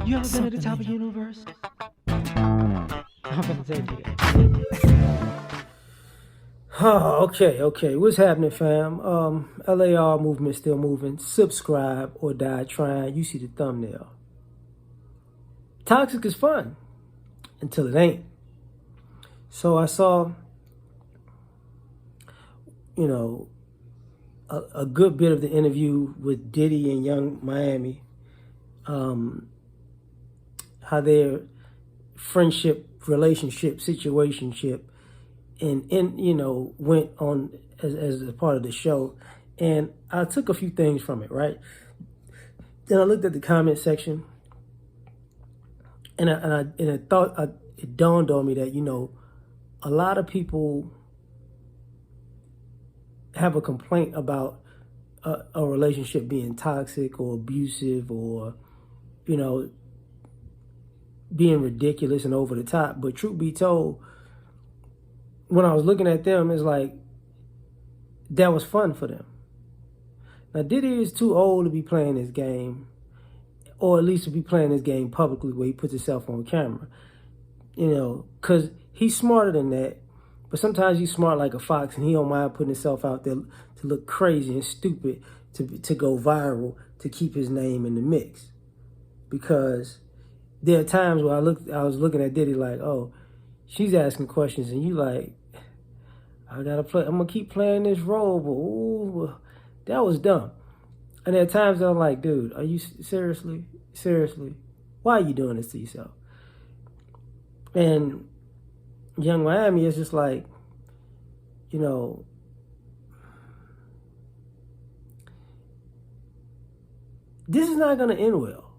You ever been at the top of the universe? I'm gonna take you. Okay. What's happening, fam? L.A.R. movement still moving. Subscribe or die trying. You see the thumbnail. Toxic is fun until it ain't. So I saw, a good bit of the interview with Diddy and Young Miami. How their friendship, relationship, situationship, and went on as a part of the show. And I took a few things from it, right? Then I looked at the comment section, and I thought it dawned on me that a lot of people have a complaint about a relationship being toxic or abusive or being ridiculous and over the top. But truth be told, when I was looking at them, it's like that was fun for them. Now Diddy is too old to be playing this game, or at least to be playing this game publicly where he puts himself on camera. Because he's smarter than that. But sometimes he's smart like a fox, and he don't mind putting himself out there to look crazy and stupid to go viral to keep his name in the mix. Because there are times where I was looking at Diddy like, oh, she's asking questions, and you like, I'm gonna keep playing this role, but ooh, that was dumb. And there are times that I'm like, dude, are you seriously? Why are you doing this to yourself? And Young Miami is just like, this is not gonna end well.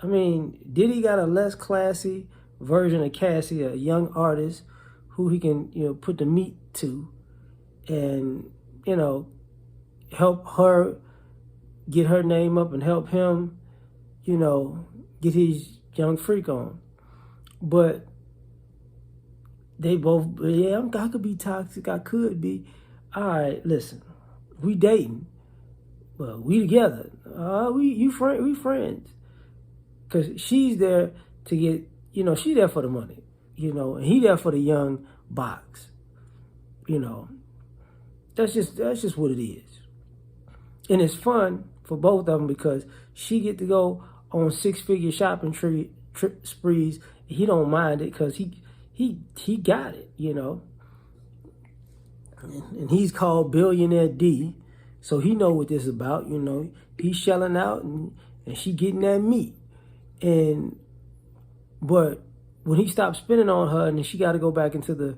I mean, Diddy got a less classy version of Cassie, a young artist who he can, put the meat to and, help her get her name up and help him, get his young freak on. But they both, yeah, I could be toxic. I could be. All right, listen, we dating. Well, we together. We friends. Because she's there to get, she's there for the money, and he there for the young box, That's just what it is. And it's fun for both of them because she get to go on 6-figure shopping sprees. He don't mind it because he got it, And he's called Billionaire D, so he know what this is about, He's shelling out and she getting that meat. But when he stopped spending on her and then she got to go back into the,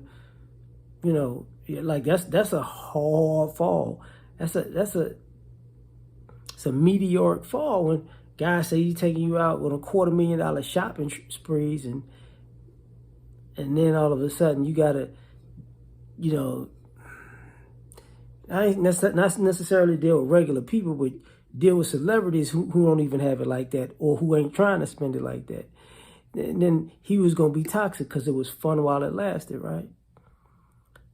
like that's a hard fall. It's a meteoric fall when guys say he's taking you out with $250,000 shopping sprees and then all of a sudden you gotta, I ain't not necessarily deal with regular people, but deal with celebrities who don't even have it like that or who ain't trying to spend it like that. And then he was going to be toxic because it was fun while it lasted, right?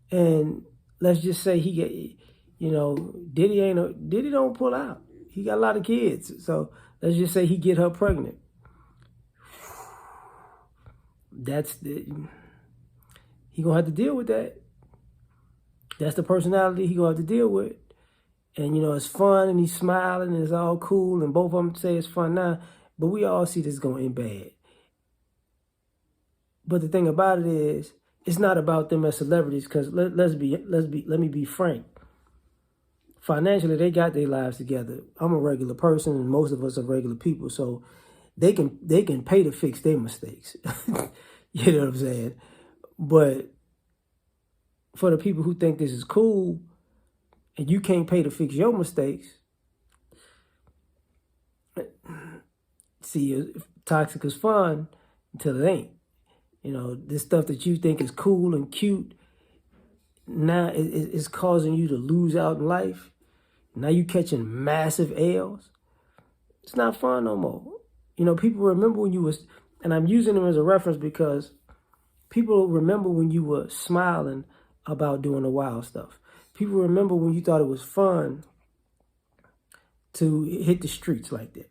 And let's just say he get, Diddy don't pull out. He got a lot of kids. So let's just say he get her pregnant. He going to have to deal with that. That's the personality he going to have to deal with. And, it's fun and he's smiling and it's all cool and both of them say it's fun now. But we all see this going to end bad. But the thing about it is, it's not about them as celebrities because let me be frank. Financially, they got their lives together. I'm a regular person and most of us are regular people. So they can pay to fix their mistakes. You know what I'm saying? But for the people who think this is cool, and you can't pay to fix your mistakes, see, toxic is fun until it ain't. This stuff that you think is cool and cute, now it's causing you to lose out in life. Now you catching massive L's. It's not fun no more. People remember when you was, and I'm using them as a reference because people remember when you were smiling about doing the wild stuff. People remember when you thought it was fun to hit the streets like that.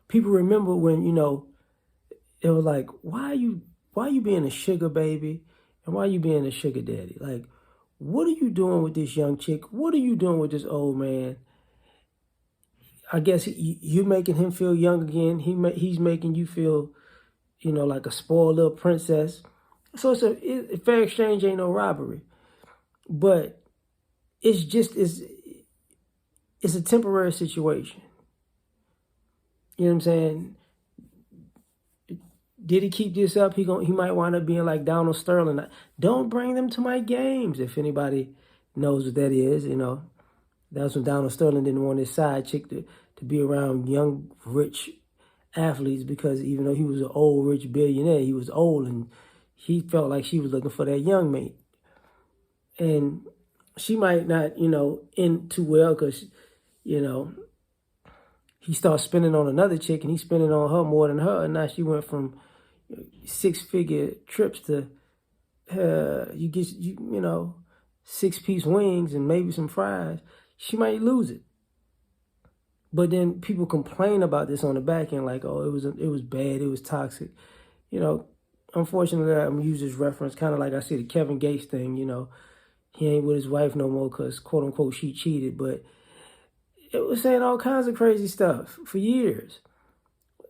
People remember when, it was like, why you being a sugar baby, and why you being a sugar daddy? Like, what are you doing with this young chick? What are you doing with this old man? I guess you making him feel young again. He's making you feel, like a spoiled little princess. So a fair exchange ain't no robbery, but it's a temporary situation. You know what I'm saying? Did he keep this up? He might wind up being like Donald Sterling. Don't bring them to my games. If anybody knows what that is, that's when Donald Sterling didn't want his side chick to be around young, rich athletes, because even though he was an old, rich billionaire, he was old, and he felt like she was looking for that young mate. And she might not, end too well, because, he started spending on another chick, and he's spending on her more than her, and now she went from 6-figure trips to you get 6-piece wings and maybe some fries. She might lose it. But then people complain about this on the back end, like, oh, it was bad, it was toxic. Unfortunately, I'm gonna use this reference kind of like I see the Kevin Gates thing. He ain't with his wife no more because, quote unquote, she cheated. But it was saying all kinds of crazy stuff for years.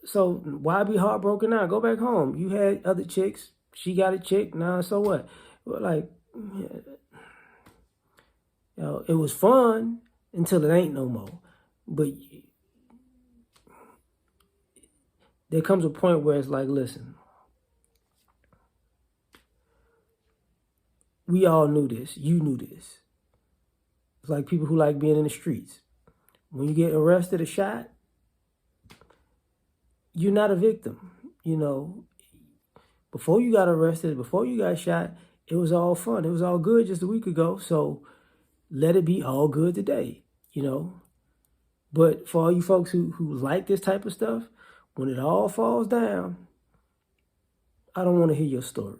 So why be heartbroken now? Go back home. You had other chicks. She got a chick. Now, so what? Like, it was fun until it ain't no more. But there comes a point where it's like, listen, we all knew this. You knew this. It's like people who like being in the streets. When you get arrested or shot, you're not a victim. Before you got arrested, before you got shot, it was all fun. It was all good just a week ago. So let it be all good today, But for all you folks who like this type of stuff, when it all falls down, I don't want to hear your story.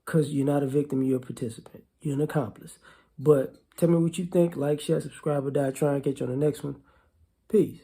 Because you're not a victim, you're a participant. You're an accomplice. But tell me what you think. Like, share, subscribe, or die. Try and catch you on the next one. Peace.